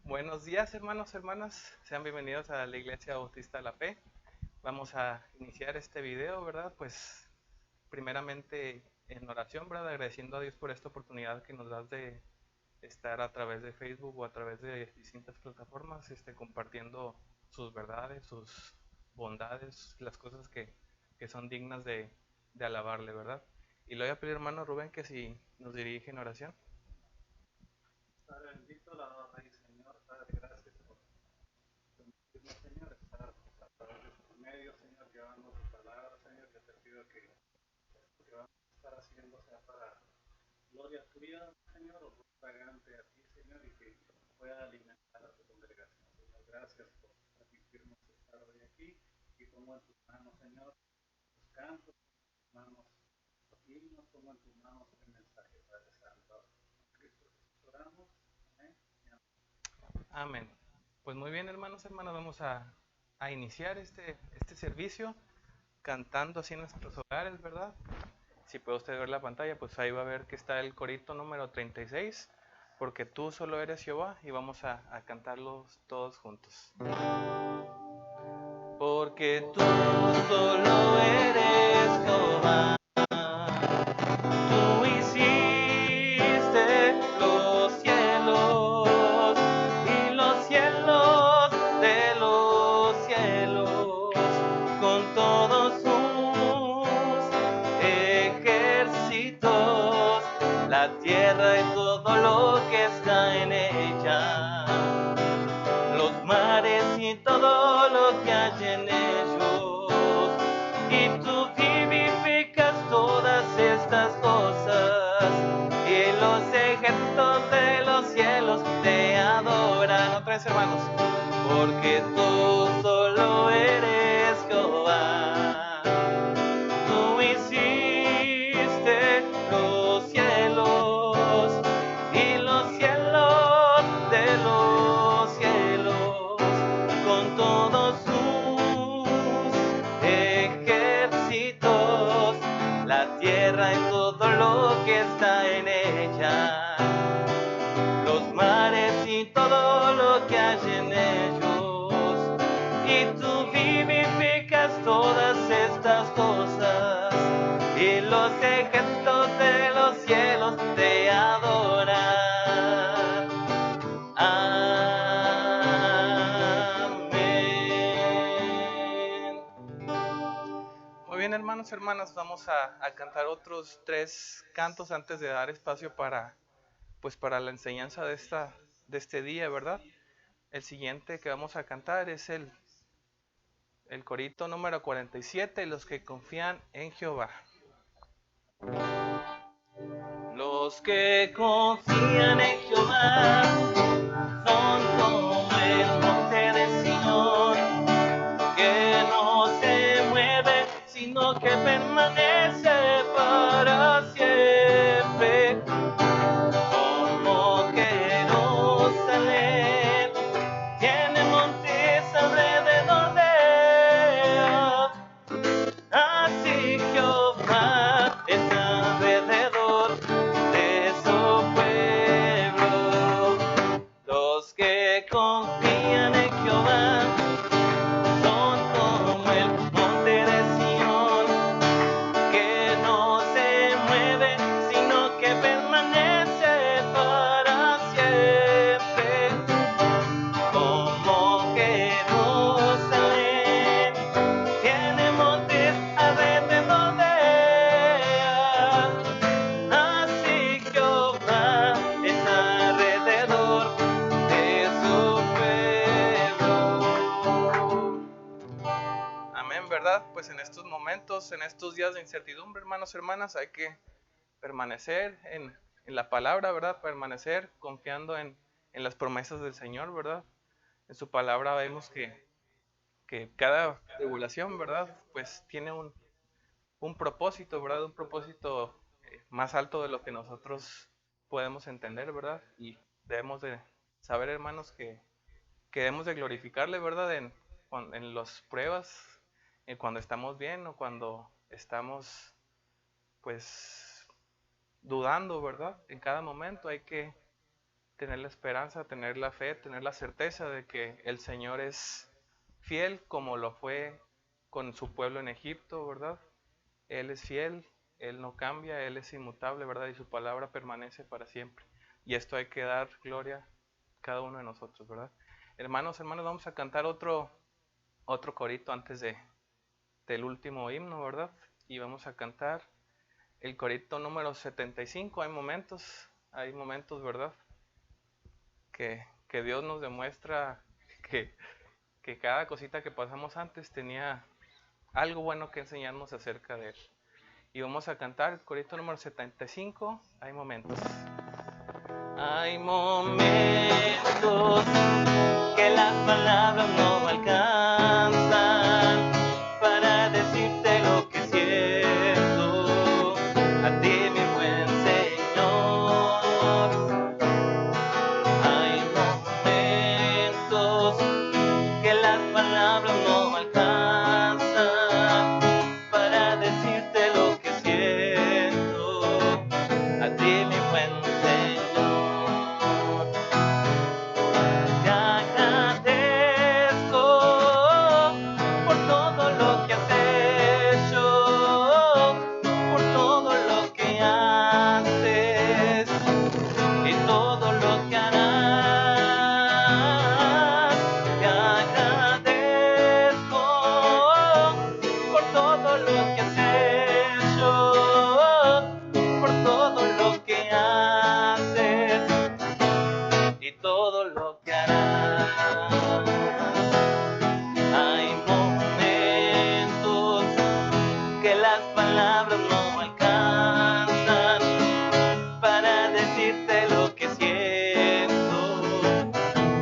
Buenos días, hermanos, hermanas. Sean bienvenidos a la Iglesia Bautista de la Fe. Vamos a iniciar este video, ¿verdad? Pues primeramente en oración, ¿verdad? Agradeciendo a Dios por esta oportunidad que nos das de estar a través de Facebook o a través de distintas plataformas, compartiendo sus verdades, sus bondades, las cosas que son dignas de alabarle, ¿verdad? Y le voy a pedir, hermano Rubén, que si nos dirige en oración. Padre bendito, alabado Rey Señor, Padre, gracias por permitirnos, Señor, estar a través de estos medios, Señor, llevando tu palabra, Señor. Yo te pido que lo que vamos a estar haciendo sea para gloria tuya, Señor, o fragante a ti, Señor, y que pueda alimentar a tu congregación, Señor. Gracias por permitirnos estar hoy aquí y pongo en tus manos, Señor, tus cantos, en tus manos los himnos, pongo en tus manos el mensaje, Padre Santo. En Cristo Jesús oramos. Amén. Amén. Pues muy bien, hermanos, hermanas, vamos a iniciar este servicio cantando así en nuestros hogares, ¿verdad? Si puede usted ver la pantalla, pues ahí va a ver que está el corito número 36, porque tú solo eres Jehová, y vamos a cantarlos todos juntos. Porque tú solo eres Jehová. Tú hiciste los cielos y los cielos de los cielos con todos sus ejércitos, la tierra y todo lo que está en ella, los mares y todo lo que hay en ellos, y tú vivificas todas estas cosas, y los ejércitos de los cielos te adoran. Otra vez, hermanos, porque tú solo eres Jehová. Tú hiciste los cielos y los cielos de los cielos con todos sus ejércitos, la tierra y todo lo que está en ella, los mares y todo lo que hay en ellos, y tú vivificas todas estas cosas, y los ejércitos de los cielos te adoran. Amén. Muy bien, hermanos, hermanas, vamos a cantar otros 3 cantos antes de dar espacio para la enseñanza de este día, ¿verdad? El siguiente que vamos a cantar es el corito número 47, los que confían en Jehová. Los que confían en Jehová son como el monte de Sion, que no se mueve, sino que permanece para siempre. Como Jerusalén tiene montes alrededor de ella, así Jehová está alrededor de su pueblo. Los que confían en Jehová son como el monte de Sion, que no se mueve, sino que permanece para siempre. Como Jerusalén tiene montes alrededor de ella, así Jehová está alrededor de su pueblo. Amén, ¿verdad? Pues en estos momentos, en estos días de incertidumbre, hermanos, hermanas, hay que permanecer en la palabra, ¿verdad? Permanecer confiando en las promesas del Señor, ¿verdad? En su palabra vemos que cada tribulación, ¿verdad? Pues tiene un propósito, ¿verdad? Un propósito más alto de lo que nosotros podemos entender, ¿verdad? Y debemos de saber, hermanos, que debemos de glorificarle, ¿verdad? En las pruebas, cuando estamos bien o cuando estamos, pues, dudando, ¿verdad? En cada momento hay que tener la esperanza, tener la fe, tener la certeza de que el Señor es fiel como lo fue con su pueblo en Egipto, ¿verdad? Él es fiel, Él no cambia, Él es inmutable, ¿verdad? Y su palabra permanece para siempre. Y esto hay que dar gloria a cada uno de nosotros, ¿verdad? Hermanos, vamos a cantar otro corito antes del último himno, ¿verdad? Y vamos a cantar el corito número 75. Hay momentos, ¿verdad? Que Dios nos demuestra que cada cosita que pasamos antes tenía algo bueno que enseñarnos acerca de Él. Y vamos a cantar el corito número 75. Hay momentos. Hay momentos que las palabras no alcanzan para decirte lo que siento a ti, mi buen Señor. Hay momentos que las palabras no alcanzan para decirte lo que siento a ti, mi buen Señor. Te agradezco por todo lo que has hecho, por todo lo que haces y todo lo que harás. Te agradezco por todo lo que has hecho, por todo lo que haces y todo lo que harás. Hay momentos que las palabras no alcanzan para decirte lo que siento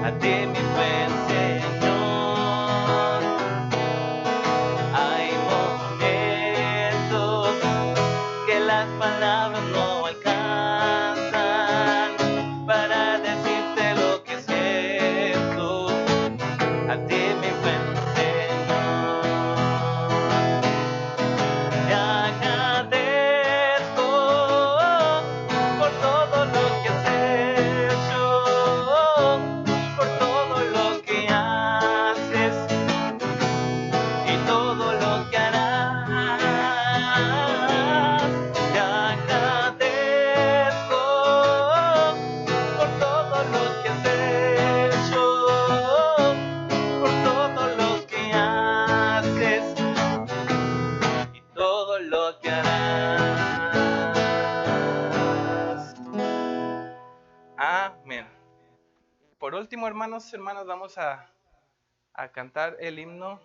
a ti, mi buen Señor. Hay momentos que las palabras no alcanzan para decirte lo que siento a ti, mi buen Señor. Te agradezco por todo lo que has hecho, por todo lo que haces y todo lo que harás. Te agradezco por todo lo que has hecho, por todo lo que haces y todo lo que harás. Amén. Por último, hermanos, vamos a cantar el himno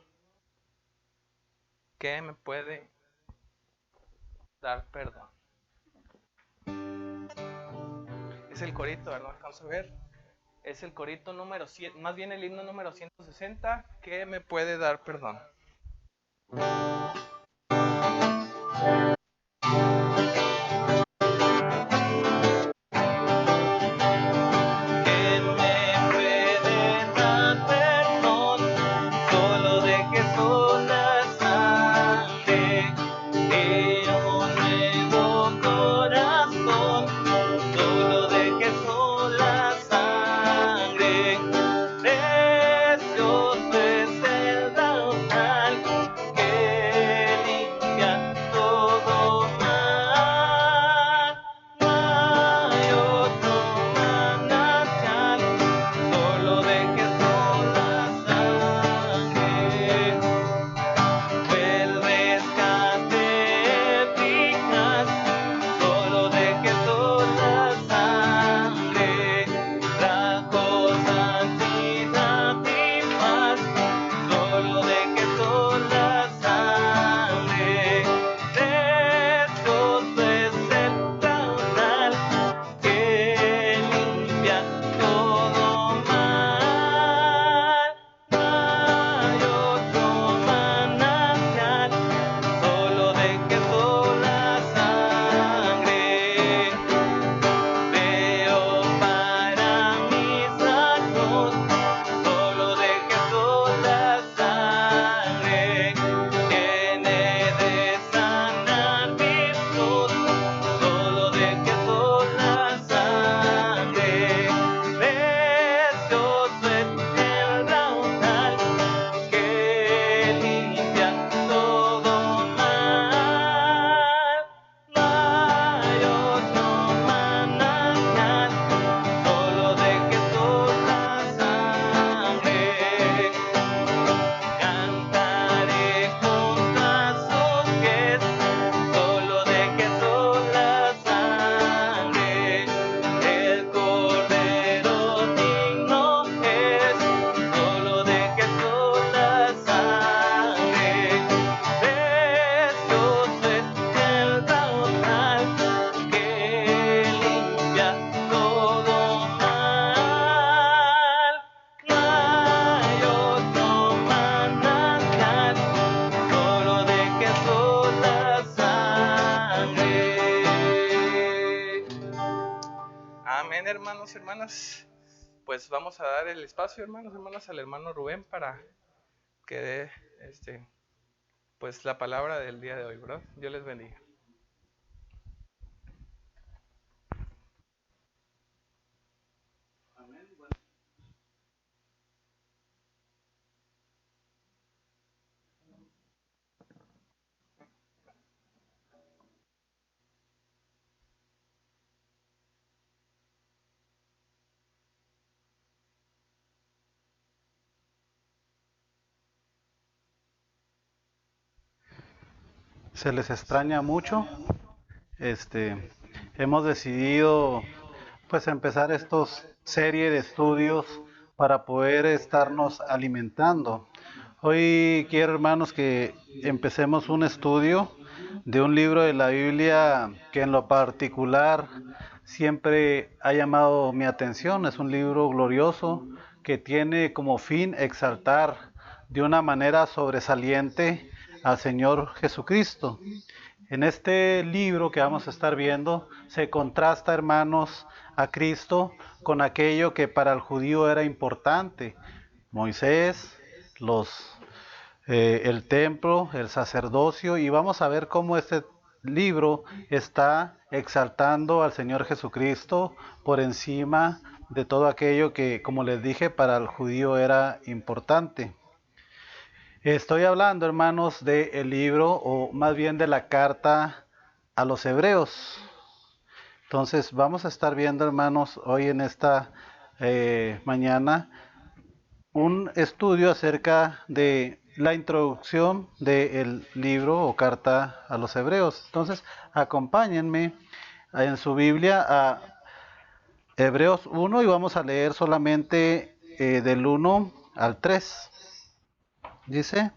que me puede dar perdón. Es el corito, ¿verdad? Vamos a ver. Es el corito número 100, más bien el himno número 160, que me puede dar perdón. Precioso es el raudal que hermanos y hermanas, pues vamos a dar el espacio, hermanos y hermanas, al hermano Rubén para que dé pues la palabra del día de hoy, ¿verdad? Dios les bendiga. Amén. Se les extraña mucho. Hemos decidido pues empezar estos serie de estudios para poder estarnos alimentando. Hoy quiero, hermanos, que empecemos un estudio de un libro de la Biblia que en lo particular siempre ha llamado mi atención. Es un libro glorioso que tiene como fin exaltar de una manera sobresaliente al Señor Jesucristo. En este libro que vamos a estar viendo se contrasta, hermanos, a Cristo con aquello que para el judío era importante: Moisés, el templo, el sacerdocio, y vamos a ver cómo este libro está exaltando al Señor Jesucristo por encima de todo aquello que, como les dije, para el judío era importante. Estoy hablando, hermanos, del libro, o más bien de la carta a los Hebreos. Entonces vamos a estar viendo, hermanos, hoy en esta mañana un estudio acerca de la introducción del libro o carta a los Hebreos. Entonces acompáñenme en su Biblia a Hebreos 1 y vamos a leer solamente del 1 al 3. Dice: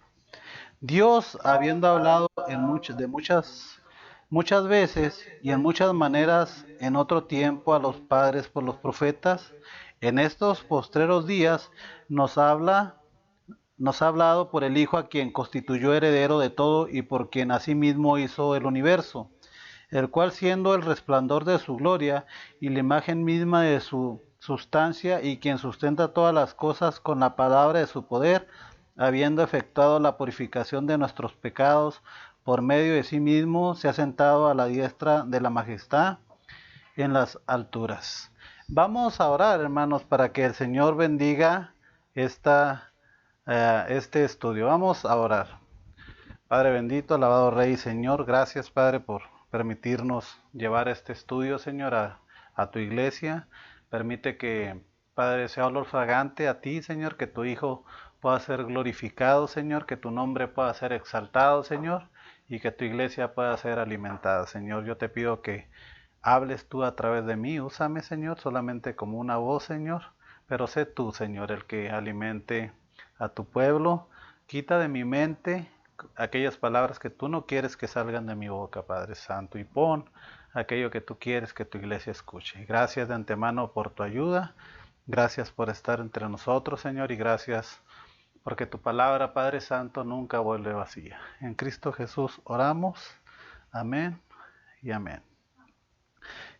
Dios, habiendo hablado muchas veces y en muchas maneras en otro tiempo a los padres por los profetas, en estos postreros días nos ha hablado por el Hijo, a quien constituyó heredero de todo y por quien asimismo hizo el universo, el cual, siendo el resplandor de su gloria y la imagen misma de su sustancia, y quien sustenta todas las cosas con la palabra de su poder, habiendo efectuado la purificación de nuestros pecados por medio de sí mismo, se ha sentado a la diestra de la majestad en las alturas. Vamos a orar, hermanos, para que el Señor bendiga este estudio. Vamos a orar. Padre bendito, alabado Rey y Señor, gracias, Padre, por permitirnos llevar este estudio, Señor, a tu iglesia. Permite que, Padre, sea olor fragante a ti, Señor, que tu Hijo pueda ser glorificado, Señor, que tu nombre pueda ser exaltado, Señor, y que tu iglesia pueda ser alimentada, Señor. Yo te pido que hables tú a través de mí. Úsame, Señor, solamente como una voz, Señor, pero sé tú, Señor, el que alimente a tu pueblo. Quita de mi mente aquellas palabras que tú no quieres que salgan de mi boca, Padre Santo, y pon aquello que tú quieres que tu iglesia escuche. Gracias de antemano por tu ayuda. Gracias por estar entre nosotros, Señor, y gracias porque tu palabra, Padre Santo, nunca vuelve vacía. En Cristo Jesús oramos. Amén y amén.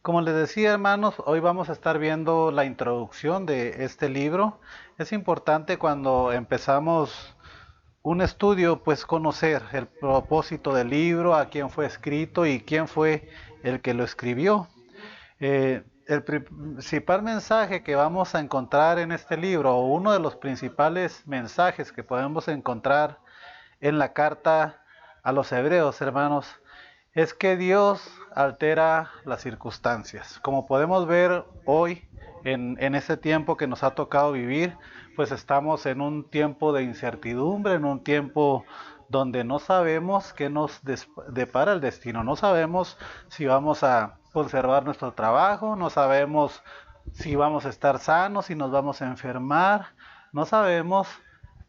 Como les decía, hermanos, hoy vamos a estar viendo la introducción de este libro. Es importante cuando empezamos un estudio, pues conocer el propósito del libro, a quién fue escrito y quién fue el que lo escribió. El principal mensaje que vamos a encontrar en este libro, o uno de los principales mensajes que podemos encontrar en la carta a los Hebreos, hermanos, es que Dios altera las circunstancias. Como podemos ver hoy, en este tiempo que nos ha tocado vivir, pues estamos en un tiempo de incertidumbre, en un tiempo donde no sabemos qué nos depara el destino. No sabemos si vamos a conservar nuestro trabajo, no sabemos si vamos a estar sanos, si nos vamos a enfermar, no sabemos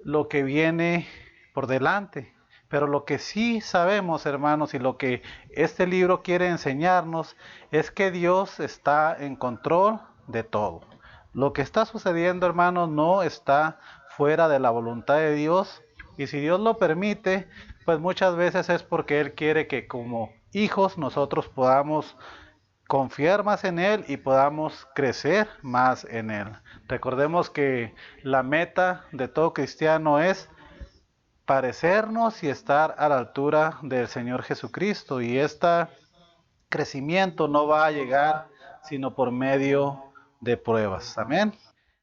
lo que viene por delante. Pero lo que sí sabemos, hermanos, y lo que este libro quiere enseñarnos, es que Dios está en control de todo. Lo que está sucediendo, hermanos, no está fuera de la voluntad de Dios. Y si Dios lo permite, pues muchas veces es porque Él quiere que como hijos nosotros podamos confiar más en Él y podamos crecer más en Él. Recordemos que la meta de todo cristiano es parecernos y estar a la altura del Señor Jesucristo, y este crecimiento no va a llegar sino por medio de pruebas. Amén.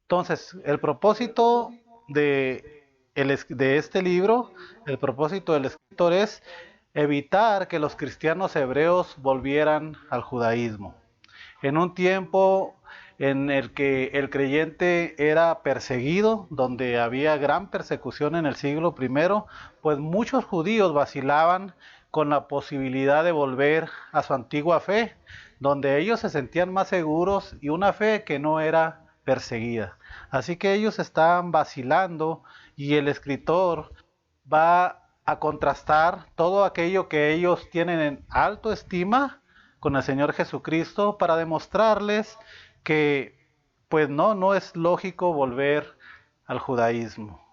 Entonces, el propósito de este libro, el propósito del escritor es evitar que los cristianos hebreos volvieran al judaísmo. En un tiempo en el que el creyente era perseguido, donde había gran persecución en el siglo primero, pues muchos judíos vacilaban con la posibilidad de volver a su antigua fe, donde ellos se sentían más seguros y una fe que no era perseguida. Así que ellos estaban vacilando, y el escritor va a contrastar todo aquello que ellos tienen en alto estima con el Señor Jesucristo, para demostrarles que pues no es lógico volver al judaísmo,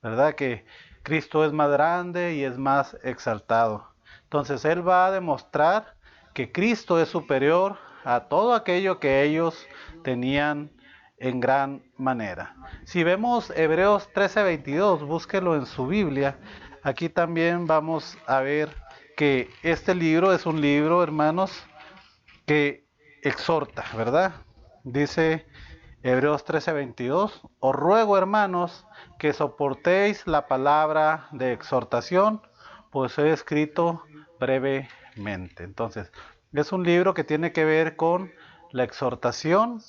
¿verdad? Que Cristo es más grande y es más exaltado. Entonces Él va a demostrar que Cristo es superior a todo aquello que ellos tenían en gran manera. Si vemos Hebreos 13:22, búsquelo en su Biblia. Aquí también vamos a ver que este libro es un libro, hermanos, que exhorta, ¿verdad? Dice Hebreos 13:22, os ruego, hermanos, que soportéis la palabra de exhortación, pues he escrito brevemente. Entonces, es un libro que tiene que ver con la exhortación,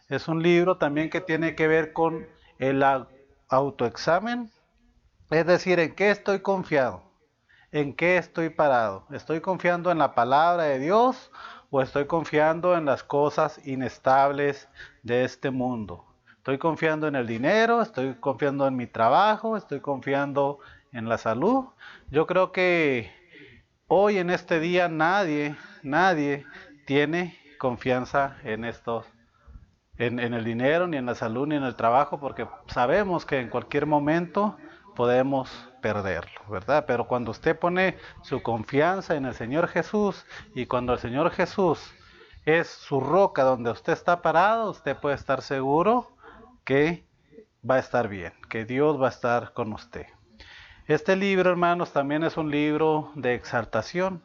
es un libro también que tiene que ver con el autoexamen, es decir, ¿en qué estoy confiado? ¿En qué estoy parado? ¿Estoy confiando en la palabra de Dios o estoy confiando en las cosas inestables de este mundo? ¿Estoy confiando en el dinero? ¿Estoy confiando en mi trabajo? ¿Estoy confiando en la salud? Yo creo que hoy en este día nadie tiene confianza en estos, en el dinero, ni en la salud, ni en el trabajo, porque sabemos que en cualquier momento podemos perderlo, ¿verdad? Pero cuando usted pone su confianza en el Señor Jesús, y cuando el Señor Jesús es su roca donde usted está parado, usted puede estar seguro que va a estar bien, que Dios va a estar con usted. Este libro, hermanos, también es un libro de exaltación.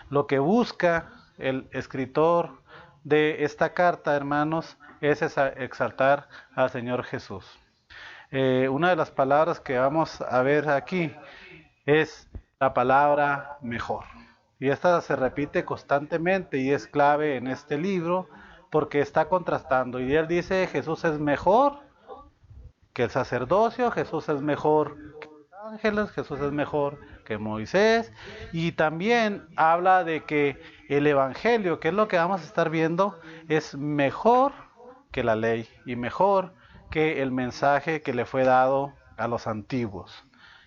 Lo que busca el escritor de esta carta, hermanos, es exaltar al Señor Jesús. Una de las palabras que vamos a ver aquí es la palabra mejor. Y esta se repite constantemente y es clave en este libro, porque está contrastando. Y él dice, Jesús es mejor que el sacerdocio, Jesús es mejor que los ángeles, Jesús es mejor que Moisés. Y también habla de que el evangelio, que es lo que vamos a estar viendo, es mejor que la ley y mejor que el mensaje que le fue dado a los antiguos.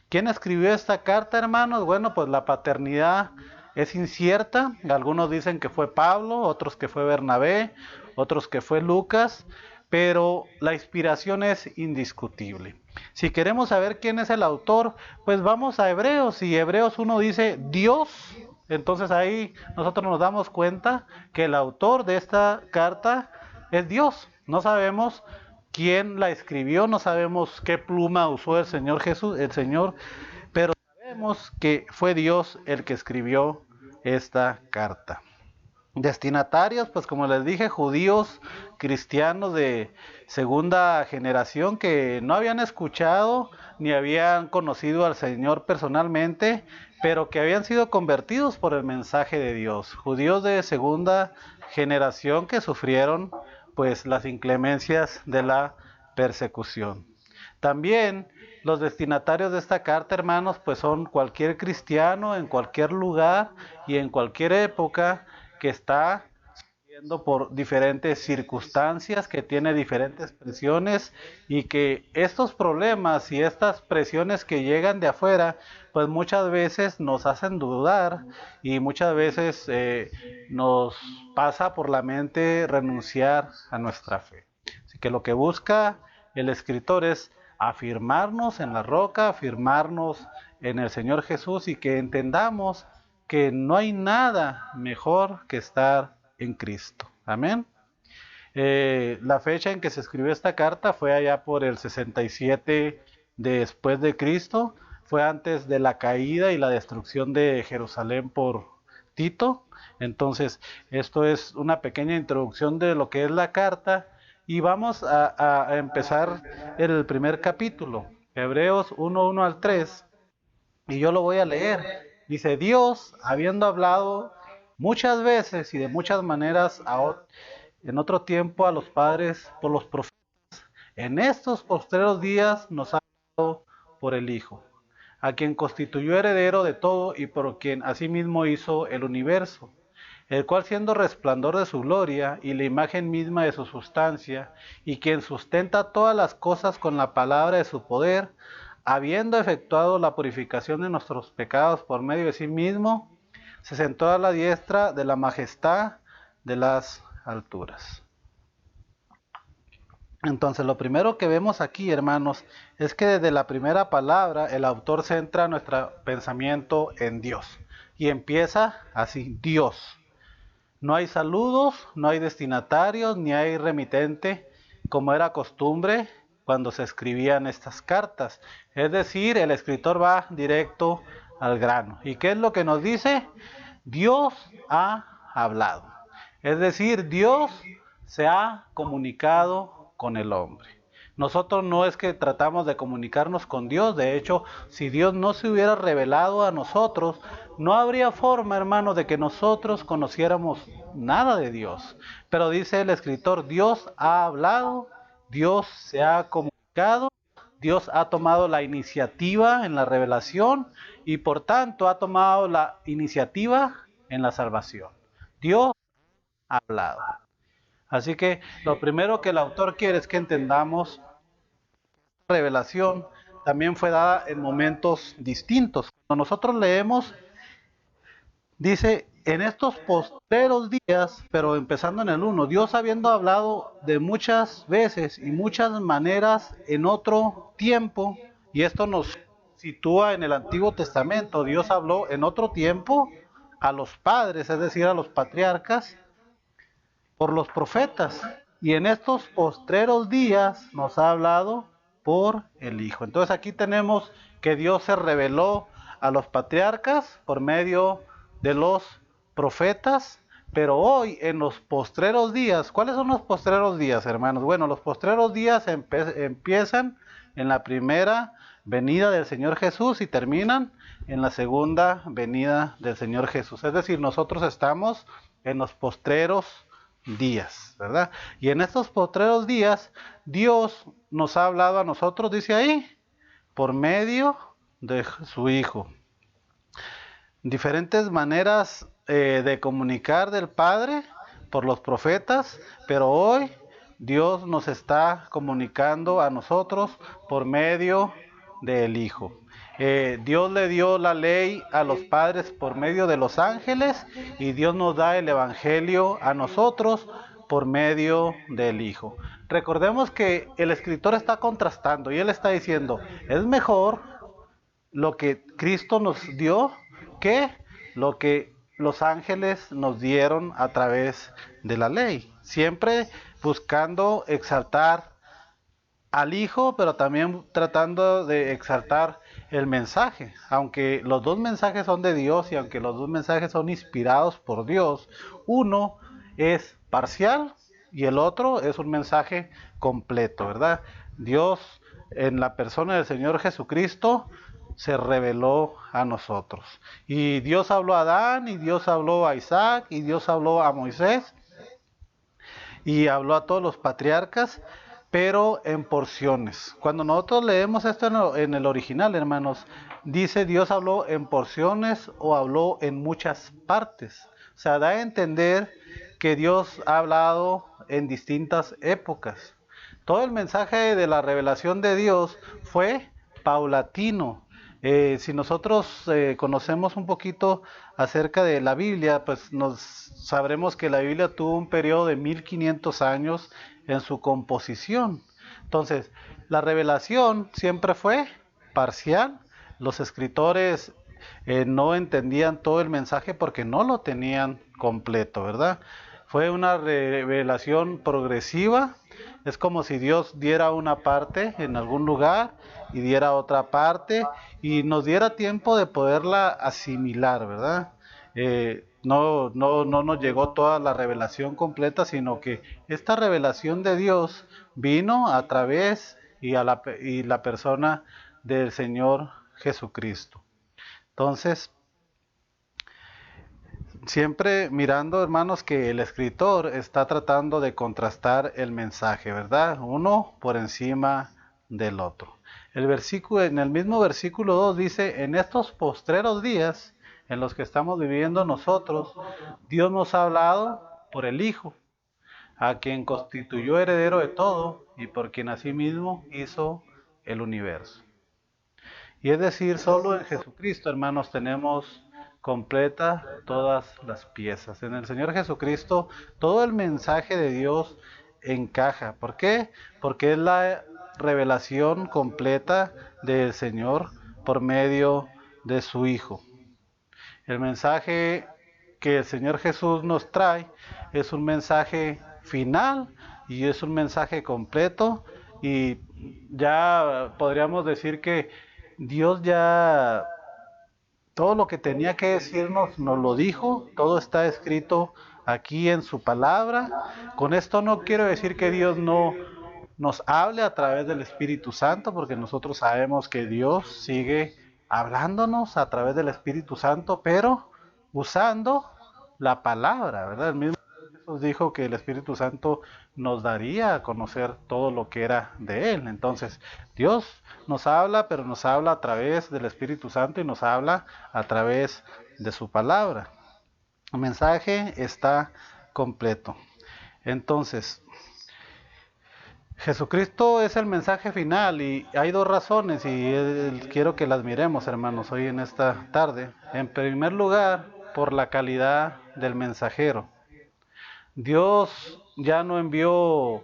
¿Quién escribió esta carta, hermanos? Bueno, pues la paternidad es incierta. Algunos dicen que fue Pablo, otros que fue Bernabé, otros que fue Lucas, pero la inspiración es indiscutible. Si queremos saber quién es el autor, pues vamos a Hebreos, y Hebreos 1 dice Dios. Entonces ahí nosotros nos damos cuenta que el autor de esta carta es Dios. No sabemos quién la escribió, no sabemos qué pluma usó el Señor Jesús, el Señor, pero sabemos que fue Dios el que escribió esta carta. Destinatarios, pues como les dije, judíos cristianos de segunda generación que no habían escuchado ni habían conocido al Señor personalmente, pero que habían sido convertidos por el mensaje de Dios. Judíos de segunda generación que sufrieron pues las inclemencias de la persecución. También los destinatarios de esta carta, hermanos, pues son cualquier cristiano en cualquier lugar y en cualquier época que está sufriendo por diferentes circunstancias, que tiene diferentes presiones, y que estos problemas y estas presiones que llegan de afuera, pues muchas veces nos hacen dudar y muchas veces nos pasa por la mente renunciar a nuestra fe. Así que lo que busca el escritor es afirmarnos en la roca, afirmarnos en el Señor Jesús, y que entendamos que no hay nada mejor que estar en Cristo. Amén. La fecha en que se escribió esta carta fue allá por el 67 después de Cristo, fue antes de la caída y la destrucción de Jerusalén por Tito. Entonces, esto es una pequeña introducción de lo que es la carta y vamos a empezar el primer capítulo, Hebreos 1:1 al 3, y yo lo voy a leer. Dice: Dios, habiendo hablado muchas veces y de muchas maneras en otro tiempo a los padres por los profetas, en estos postreros días nos ha hablado por el Hijo, a quien constituyó heredero de todo y por quien asimismo hizo el universo, el cual, siendo resplandor de su gloria y la imagen misma de su sustancia, y quien sustenta todas las cosas con la palabra de su poder, habiendo efectuado la purificación de nuestros pecados por medio de sí mismo, se sentó a la diestra de la majestad de las alturas. Entonces, lo primero que vemos aquí, hermanos, es que desde la primera palabra el autor centra nuestro pensamiento en Dios. Y empieza así: Dios. No hay saludos, no hay destinatarios, ni hay remitente, como era costumbre cuando se escribían estas cartas. Es decir, el escritor va directo al grano. ¿Y qué es lo que nos dice? Dios ha hablado. Es decir, Dios se ha comunicado con el hombre. Nosotros no es que tratamos de comunicarnos con Dios. De hecho, si Dios no se hubiera revelado a nosotros, no habría forma, hermano, de que nosotros conociéramos nada de Dios. Pero dice el escritor: Dios ha hablado, Dios se ha comunicado, Dios ha tomado la iniciativa en la revelación y por tanto ha tomado la iniciativa en la salvación. Dios ha hablado. Así que lo primero que el autor quiere es que entendamos: la revelación también fue dada en momentos distintos. Cuando nosotros leemos, dice: en estos postreros días, pero empezando en el 1, Dios, habiendo hablado de muchas veces y muchas maneras en otro tiempo, y esto nos sitúa en el Antiguo Testamento. Dios habló en otro tiempo a los padres, es decir, a los patriarcas, por los profetas, y en estos postreros días nos ha hablado por el Hijo. Entonces aquí tenemos que Dios se reveló a los patriarcas por medio de los profetas, pero hoy en los postreros días, ¿cuáles son los postreros días, hermanos? Bueno, los postreros días empiezan en la primera venida del Señor Jesús y terminan en la segunda venida del Señor Jesús. Es decir, nosotros estamos en los postreros días, ¿verdad? Y en estos postreros días, Dios nos ha hablado a nosotros, dice ahí, por medio de su Hijo. Diferentes maneras de comunicar del Padre por los profetas, pero hoy Dios nos está comunicando a nosotros por medio del Hijo. Dios le dio la ley a los padres por medio de los ángeles y Dios nos da el Evangelio a nosotros por medio del Hijo. Recordemos que el escritor está contrastando y él está diciendo: es mejor lo que Cristo nos dio que lo que los ángeles nos dieron a través de la ley. Siempre buscando exaltar al Hijo, pero también tratando de exaltar el mensaje. Aunque los dos mensajes son de Dios y aunque los dos mensajes son inspirados por Dios, uno es parcial y el otro es un mensaje completo, ¿verdad? Dios, en la persona del Señor Jesucristo, se reveló a nosotros. Y Dios habló a Adán, y Dios habló a Isaac, y Dios habló a Moisés, y habló a todos los patriarcas, pero en porciones. Cuando nosotros leemos esto en el original, hermanos, dice: Dios habló en porciones o habló en muchas partes. O sea, da a entender que Dios ha hablado en distintas épocas. Todo el mensaje de la revelación de Dios fue paulatino. Si nosotros conocemos un poquito acerca de la Biblia, pues sabremos que la Biblia tuvo un periodo de 1500 años en su composición. Entonces, la revelación siempre fue parcial. Los escritores no entendían todo el mensaje porque no lo tenían completo, ¿verdad? fue una revelación progresiva. Es como si Dios diera una parte en algún lugar y diera otra parte y nos diera tiempo de poderla asimilar, ¿verdad? No nos llegó toda la revelación completa, sino que esta revelación de Dios vino a través y la persona del Señor Jesucristo. Entonces, siempre mirando, hermanos, que el escritor está tratando de contrastar el mensaje, ¿verdad? Uno por encima del otro. En el mismo versículo 2 dice, en estos postreros días en los que estamos viviendo nosotros, Dios nos ha hablado por el Hijo, a quien constituyó heredero de todo y por quien asimismo hizo el universo. Y es decir, solo en Jesucristo, hermanos, tenemos completa todas las piezas. En el Señor Jesucristo, todo el mensaje de Dios encaja. ¿Por qué? Porque es la revelación completa del Señor por medio de su Hijo. El mensaje que el Señor Jesús nos trae es un mensaje final y es un mensaje completo, y ya podríamos decir que Dios ya todo lo que tenía que decirnos nos lo dijo, todo está escrito aquí en su palabra. Con esto no quiero decir que Dios no nos hable a través del Espíritu Santo, porque nosotros sabemos que Dios sigue hablándonos a través del Espíritu Santo, pero usando la palabra, ¿verdad? El mismo Jesús dijo que el Espíritu Santo nos daría a conocer todo lo que era de Él. Entonces, Dios nos habla, pero nos habla a través del Espíritu Santo y nos habla a través de su palabra. El mensaje está completo. Entonces, Jesucristo es el mensaje final y hay dos razones y quiero que las miremos, hermanos, hoy en esta tarde. En primer lugar, por la calidad del mensajero. Dios ya no envió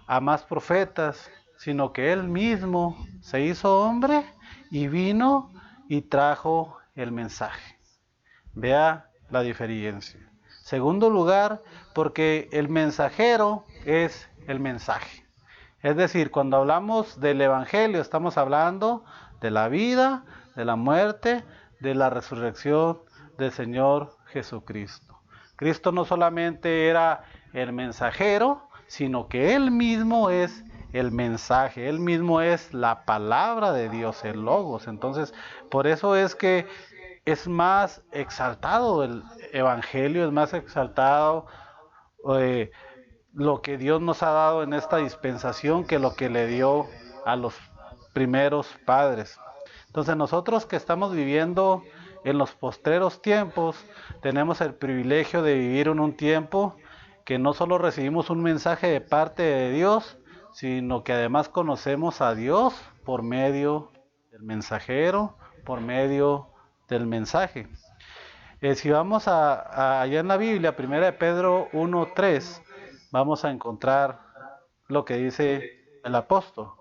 a más profetas, sino que Él mismo se hizo hombre y vino y trajo el mensaje. Vea la diferencia. Segundo lugar, porque el mensajero es el mensaje. Es decir, cuando hablamos del Evangelio, estamos hablando de la vida, de la muerte, de la resurrección del Señor Jesucristo. Cristo no solamente era el mensajero, sino que Él mismo es el mensaje, Él mismo es la palabra de Dios, el Logos. Entonces, por eso es que es más exaltado el Evangelio, es más exaltado lo que Dios nos ha dado en esta dispensación que lo que le dio a los primeros padres. Entonces nosotros que estamos viviendo en los postreros tiempos, tenemos el privilegio de vivir en un tiempo que no solo recibimos un mensaje de parte de Dios, sino que además conocemos a Dios por medio del mensajero, por medio del mensaje. Si vamos allá en la Biblia, 1 de Pedro 1:3, vamos a encontrar lo que dice el apóstol.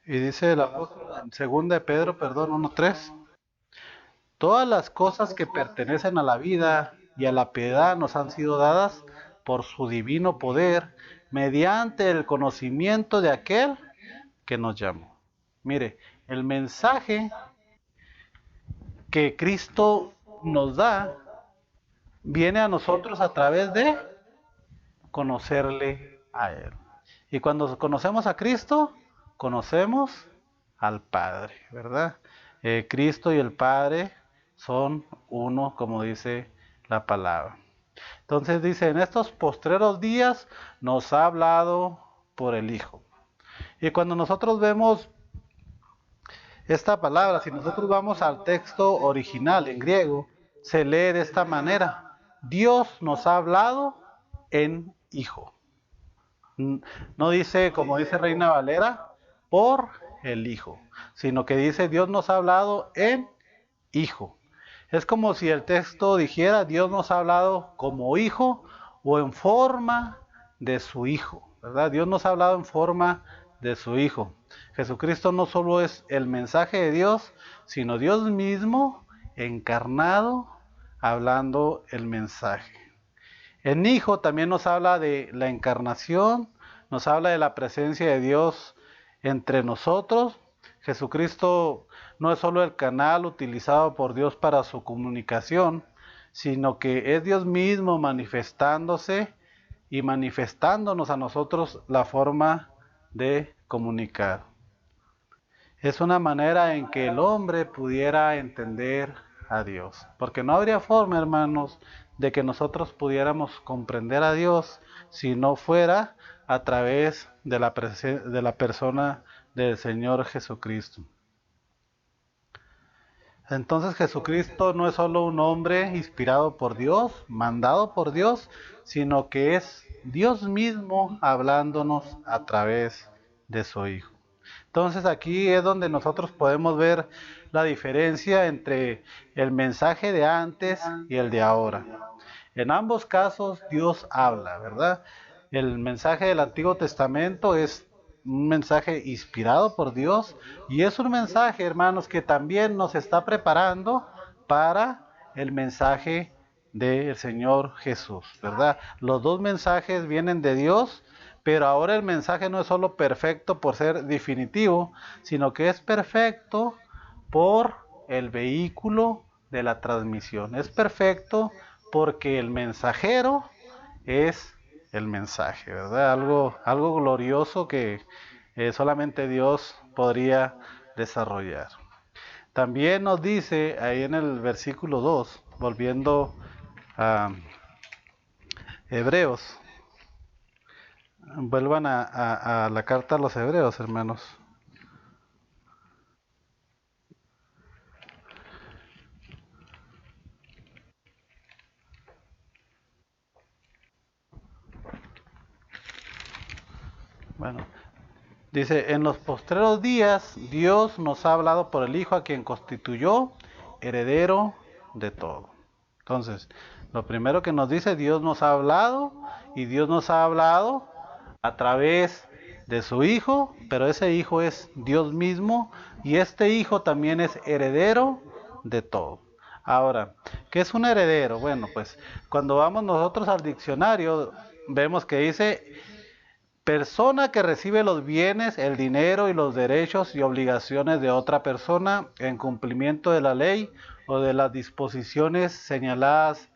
Y dice el apóstol en 2 de Pedro, 1:3, todas las cosas que pertenecen a la vida y a la piedad nos han sido dadas por su divino poder, mediante el conocimiento de aquel que nos llamó. Mire, el mensaje que Cristo nos da viene a nosotros a través de conocerle a Él. Y cuando conocemos a Cristo, conocemos al Padre, ¿verdad? Cristo y el Padre son uno, como dice la palabra. Entonces dice, en estos postreros días nos ha hablado por el Hijo. Y cuando nosotros vemos esta palabra, si nosotros vamos al texto original en griego, se lee de esta manera: Dios nos ha hablado en Hijo. No dice, como dice Reina Valera, por el Hijo, sino que dice Dios nos ha hablado en Hijo. Es como si el texto dijera Dios nos ha hablado como Hijo o en forma de su Hijo, ¿verdad? Dios nos ha hablado en forma de su Hijo. Jesucristo no solo es el mensaje de Dios, sino Dios mismo encarnado, hablando el mensaje. El Hijo también nos habla de la encarnación, nos habla de la presencia de Dios entre nosotros. Jesucristo no es solo el canal utilizado por Dios para su comunicación, sino que es Dios mismo manifestándose y manifestándonos a nosotros la forma de comunicar. Es una manera en que el hombre pudiera entender a Dios, porque no habría forma, hermanos, de que nosotros pudiéramos comprender a Dios si no fuera a través de la persona del Señor Jesucristo. Entonces Jesucristo no es solo un hombre inspirado por Dios, mandado por Dios, sino que es Dios mismo hablándonos a través de su Hijo. Entonces aquí es donde nosotros podemos ver la diferencia entre el mensaje de antes y el de ahora. En ambos casos Dios habla, ¿verdad? El mensaje del Antiguo Testamento es un mensaje inspirado por Dios y es un mensaje, hermanos, que también nos está preparando para el mensaje del Señor Jesús, ¿verdad? Los dos mensajes vienen de Dios, pero ahora el mensaje no es solo perfecto por ser definitivo, sino que es perfecto por el vehículo de la transmisión. Es perfecto porque el mensajero es el mensaje, ¿verdad? Algo glorioso que solamente Dios podría desarrollar. También nos dice ahí en el versículo 2, volviendo a Hebreos, vuelvan a la carta a los Hebreos, hermanos. Bueno, dice, en los postreros días Dios nos ha hablado por el Hijo a quien constituyó heredero de todo. Entonces, lo primero que nos dice, Dios nos ha hablado y Dios nos ha hablado a través de su Hijo, pero ese Hijo es Dios mismo y este Hijo también es heredero de todo. Ahora, ¿qué es un heredero? Bueno, pues cuando vamos nosotros al diccionario, vemos que dice persona que recibe los bienes, el dinero y los derechos y obligaciones de otra persona en cumplimiento de la ley o de las disposiciones señaladas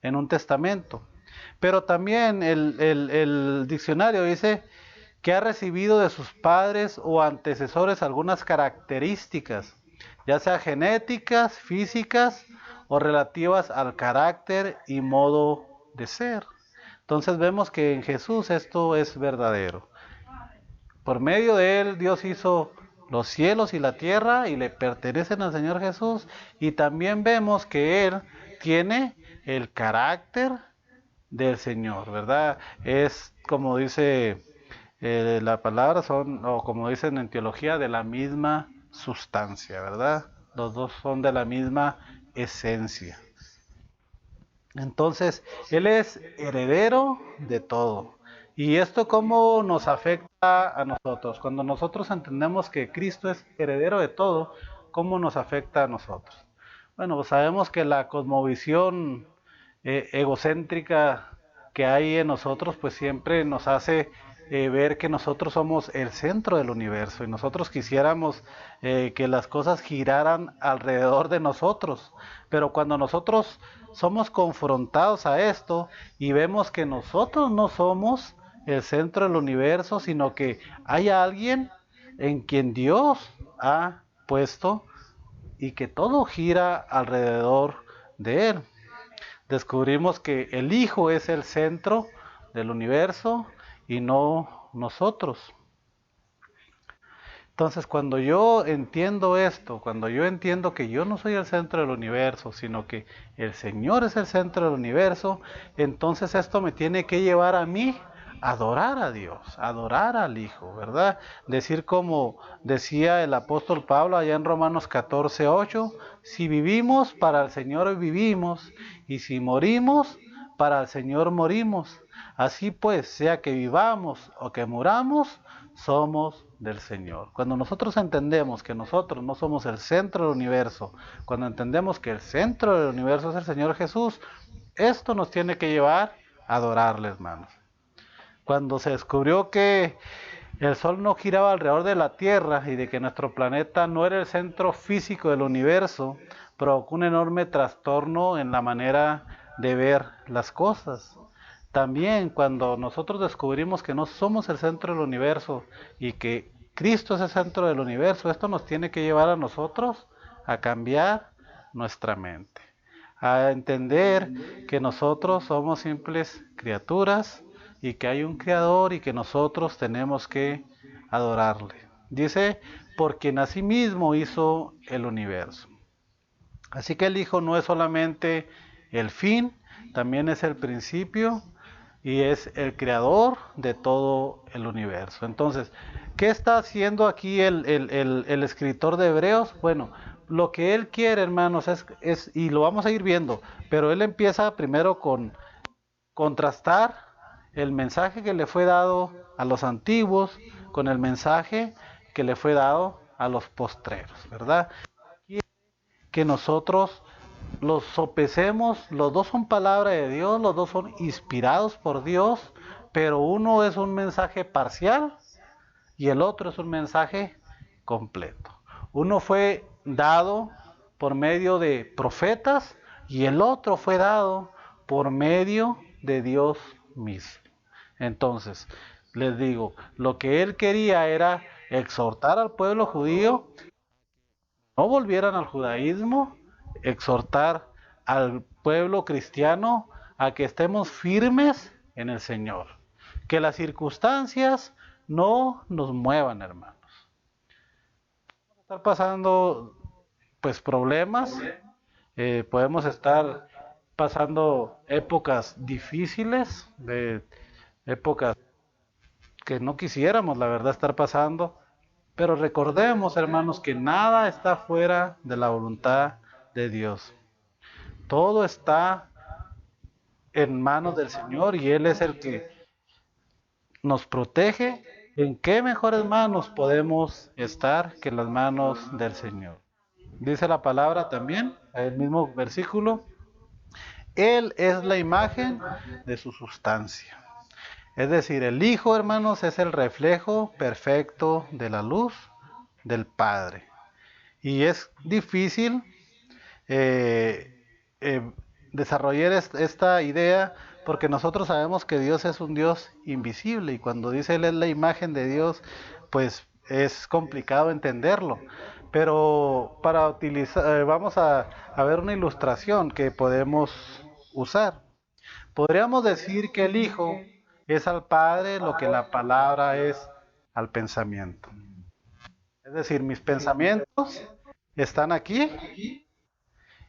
en un testamento. Pero también el diccionario dice que ha recibido de sus padres o antecesores algunas características, ya sea genéticas, físicas o relativas al carácter y modo de ser. Entonces vemos que en Jesús esto es verdadero. Por medio de él Dios hizo los cielos y la tierra y le pertenecen al Señor Jesús. Y también vemos que él tiene el carácter del Señor, ¿verdad? Es como dice la palabra, o como dicen en teología, de la misma sustancia, ¿verdad? Los dos son de la misma esencia. Entonces, Él es heredero de todo. ¿Y esto cómo nos afecta a nosotros? Cuando nosotros entendemos que Cristo es heredero de todo, ¿cómo nos afecta a nosotros? Bueno, pues sabemos que la cosmovisión egocéntrica que hay en nosotros, pues siempre nos hace ver que nosotros somos el centro del universo y nosotros quisiéramos que las cosas giraran alrededor de nosotros. Pero cuando nosotros somos confrontados a esto y vemos que nosotros no somos el centro del universo, sino que hay alguien en quien Dios ha puesto y que todo gira alrededor de él. Descubrimos que el Hijo es el centro del universo y no nosotros. Entonces, cuando yo entiendo esto, cuando yo entiendo que yo no soy el centro del universo, sino que el Señor es el centro del universo, entonces esto me tiene que llevar a mí a adorar a Dios, a adorar al Hijo, ¿verdad? Decir como decía el apóstol Pablo allá en Romanos 14:8, si vivimos, para el Señor vivimos, y si morimos, para el Señor morimos. Así pues, sea que vivamos o que muramos, somos del Señor. Cuando nosotros entendemos que nosotros no somos el centro del universo, cuando entendemos que el centro del universo es el Señor Jesús, esto nos tiene que llevar a adorarle, hermanos. Cuando se descubrió que el Sol no giraba alrededor de la Tierra y de que nuestro planeta no era el centro físico del universo, provocó un enorme trastorno en la manera de ver las cosas. También cuando nosotros descubrimos que no somos el centro del universo y que Cristo es el centro del universo, esto nos tiene que llevar a nosotros a cambiar nuestra mente, a entender que nosotros somos simples criaturas y que hay un creador y que nosotros tenemos que adorarle. Dice, por quien asimismo hizo el universo. Así que el Hijo no es solamente el fin, también es el principio y es el creador de todo el universo. Entonces, ¿qué está haciendo aquí el escritor de Hebreos? Bueno, lo que él quiere, hermanos, y lo vamos a ir viendo, pero él empieza primero con contrastar el mensaje que le fue dado a los antiguos con el mensaje que le fue dado a los postreros, ¿verdad? Que nosotros los sopesemos, los dos son palabra de Dios, los dos son inspirados por Dios, pero uno es un mensaje parcial y el otro es un mensaje completo. Uno fue dado por medio de profetas y el otro fue dado por medio de Dios mismo. Entonces, les digo, lo que él quería era exhortar al pueblo judío no volvieran al judaísmo, exhortar al pueblo cristiano a que estemos firmes en el Señor, que las circunstancias no nos muevan, hermanos. Estar pasando pues problemas, podemos estar pasando épocas difíciles, épocas que no quisiéramos, la verdad, estar pasando. Pero recordemos, hermanos, que nada está fuera de la voluntad de Dios. Todo está en manos del Señor y Él es el que nos protege. ¿En qué mejores manos podemos estar que en las manos del Señor? Dice la palabra también, el mismo versículo, Él es la imagen de su sustancia. Es decir, el Hijo, hermanos, es el reflejo perfecto de la luz del Padre. Y es difícil eh, desarrollar esta idea porque nosotros sabemos que Dios es un Dios invisible y cuando dice Él es la imagen de Dios, pues es complicado entenderlo. Pero para utilizar, vamos a ver una ilustración que podemos usar. Podríamos decir que el Hijo es al Padre lo que la palabra es al pensamiento. Es decir, mis pensamientos están aquí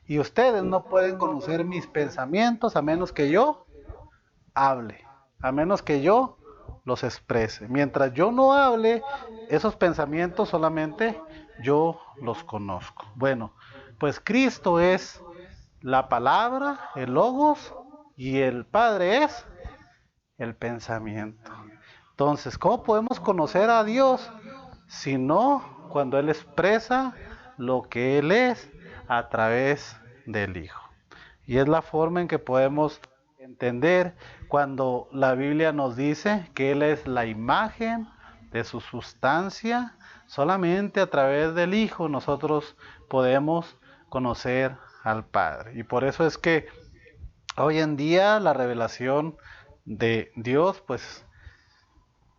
y ustedes no pueden conocer mis pensamientos a menos que yo hable, a menos que yo los exprese. Mientras yo no hable, esos pensamientos solamente yo los conozco. Bueno, pues Cristo es la palabra, el logos, y el Padre es el pensamiento. Entonces, ¿cómo podemos conocer a Dios si no cuando Él expresa lo que Él es a través del Hijo? Y es la forma en que podemos entender cuando la Biblia nos dice que Él es la imagen de su sustancia. Solamente a través del Hijo nosotros podemos conocer al Padre. Y por eso es que hoy en día la revelación de Dios pues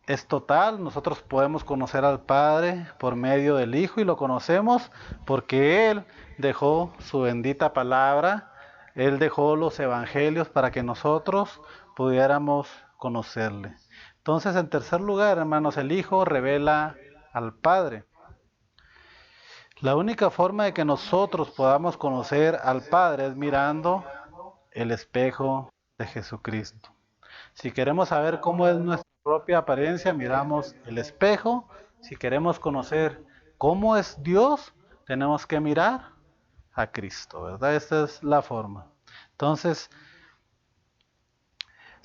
es total. Nosotros podemos conocer al Padre por medio del Hijo y lo conocemos porque Él dejó su bendita palabra, Él dejó los evangelios para que nosotros pudiéramos conocerle. Entonces, en tercer lugar, hermanos, el Hijo revela al Padre. La única forma de que nosotros podamos conocer al Padre es mirando el espejo de Jesucristo. Si queremos saber cómo es nuestra propia apariencia, miramos el espejo. Si queremos conocer cómo es Dios, tenemos que mirar a Cristo, ¿verdad? Esta es la forma. Entonces,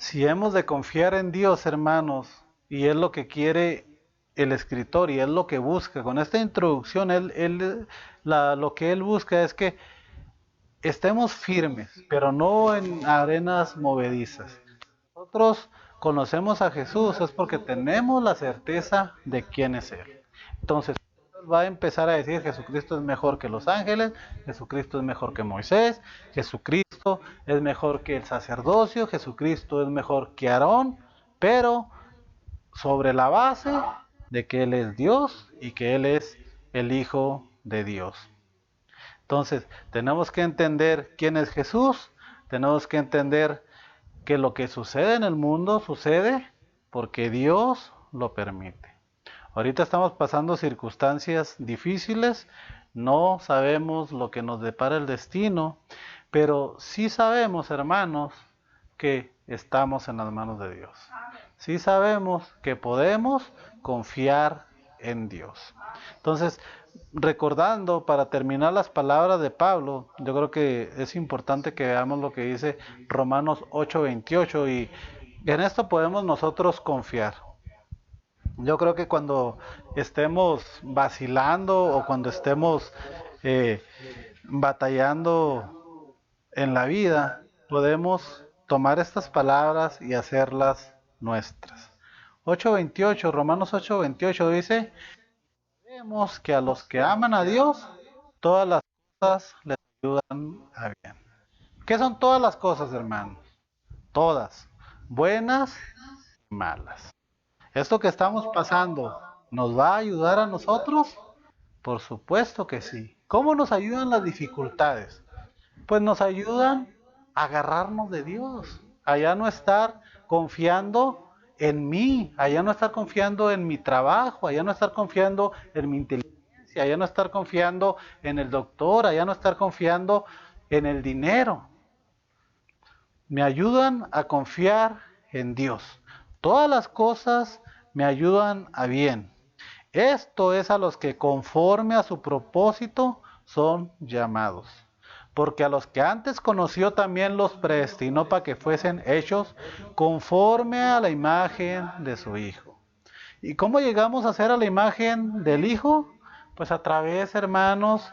Si hemos de confiar en Dios, hermanos, y es lo que quiere el escritor y es lo que busca, con esta introducción, lo que él busca es que estemos firmes, pero no en arenas movedizas. Nosotros conocemos a Jesús es porque tenemos la certeza de quién es Él. Entonces, va a empezar a decir Jesucristo es mejor que los ángeles, Jesucristo es mejor que Moisés, Jesucristo es mejor que el sacerdocio, Jesucristo es mejor que Aarón, pero sobre la base de que Él es Dios y que Él es el Hijo de Dios. Entonces, tenemos que entender quién es Jesús, tenemos que entender que lo que sucede en el mundo sucede porque Dios lo permite. Ahorita estamos pasando circunstancias difíciles, no sabemos lo que nos depara el destino, pero sí sabemos, hermanos, que estamos en las manos de Dios. Sí sabemos que podemos confiar en Dios. Entonces, recordando para terminar las palabras de Pablo, yo creo que es importante que veamos lo que dice Romanos 8:28 y en esto podemos nosotros confiar. Yo creo que cuando estemos vacilando o cuando estemos eh, batallando en la vida, podemos tomar estas palabras y hacerlas nuestras. 8:28, Romanos 8:28 dice, vemos que a los que aman a Dios, todas las cosas les ayudan a bien. ¿Qué son todas las cosas, hermanos? Todas, buenas y malas. ¿Esto que estamos pasando nos va a ayudar a nosotros? Por supuesto que sí. ¿Cómo nos ayudan las dificultades? Pues nos ayudan a agarrarnos de Dios, a ya no estar confiando en mí, a ya no estar confiando en mi trabajo, a ya no estar confiando en mi inteligencia, a ya no estar confiando en el doctor, a ya no estar confiando en el dinero. Me ayudan a confiar en Dios. Todas las cosas me ayudan a bien. Esto es a los que conforme a su propósito son llamados. Porque a los que antes conoció también los predestinó para que fuesen hechos conforme a la imagen de su Hijo. ¿Y cómo llegamos a ser a la imagen del Hijo? Pues a través, hermanos,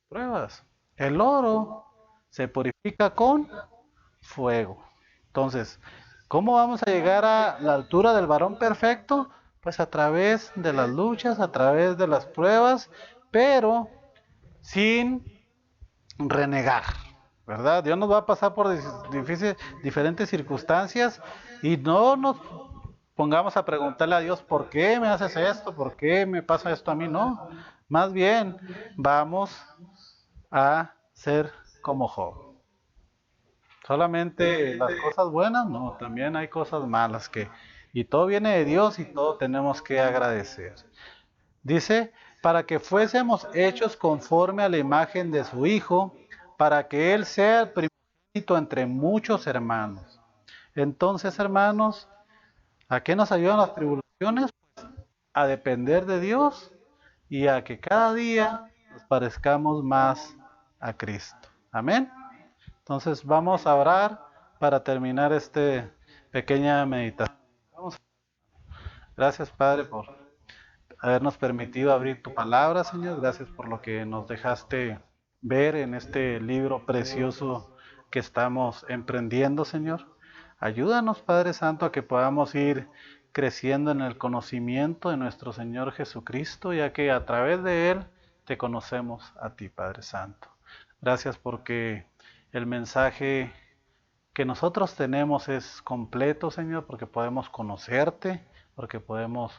pruebas. El oro se purifica con fuego. Entonces, ¿cómo vamos a llegar a la altura del varón perfecto? Pues a través de las luchas, a través de las pruebas, pero sin renegar, ¿verdad? Dios nos va a pasar por diferentes circunstancias y no nos pongamos a preguntarle a Dios, ¿por qué me haces esto? ¿Por qué me pasa esto a mí? No, más bien vamos a ser como Job. Solamente las cosas buenas, no, también hay cosas malas y todo viene de Dios y todo tenemos que agradecer. Dice, para que fuésemos hechos conforme a la imagen de su Hijo, para que Él sea el primogénito entre muchos hermanos. Entonces, hermanos, ¿a qué nos ayudan las tribulaciones? A depender de Dios y a que cada día nos parezcamos más a Cristo. Amén. Entonces vamos a orar para terminar esta pequeña meditación. Gracias, Padre, por habernos permitido abrir tu palabra, Señor. Gracias por lo que nos dejaste ver en este libro precioso que estamos emprendiendo, Señor. Ayúdanos, Padre Santo, a que podamos ir creciendo en el conocimiento de nuestro Señor Jesucristo, ya que a través de Él te conocemos a ti, Padre Santo. Gracias porque el mensaje que nosotros tenemos es completo, Señor, porque podemos conocerte, porque podemos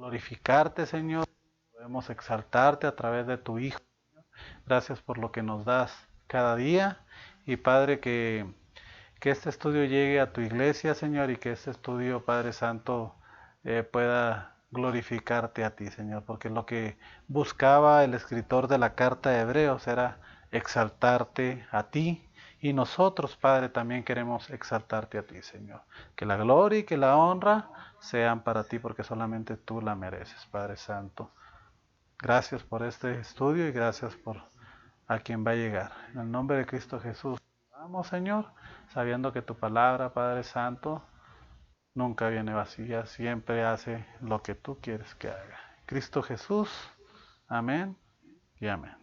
glorificarte, Señor, podemos exaltarte a través de tu Hijo. Gracias por lo que nos das cada día y Padre, que este estudio llegue a tu iglesia, Señor, y que este estudio, Padre Santo, pueda glorificarte a ti, Señor, porque lo que buscaba el escritor de la carta de Hebreos era exaltarte a ti, y nosotros, Padre, también queremos exaltarte a ti, Señor. Que la gloria y que la honra sean para ti, porque solamente tú la mereces, Padre Santo. Gracias por este estudio y gracias por a quien va a llegar. En el nombre de Cristo Jesús. Vamos, Señor, sabiendo que tu palabra, Padre Santo, nunca viene vacía, siempre hace lo que tú quieres que haga. Cristo Jesús, amén y amén.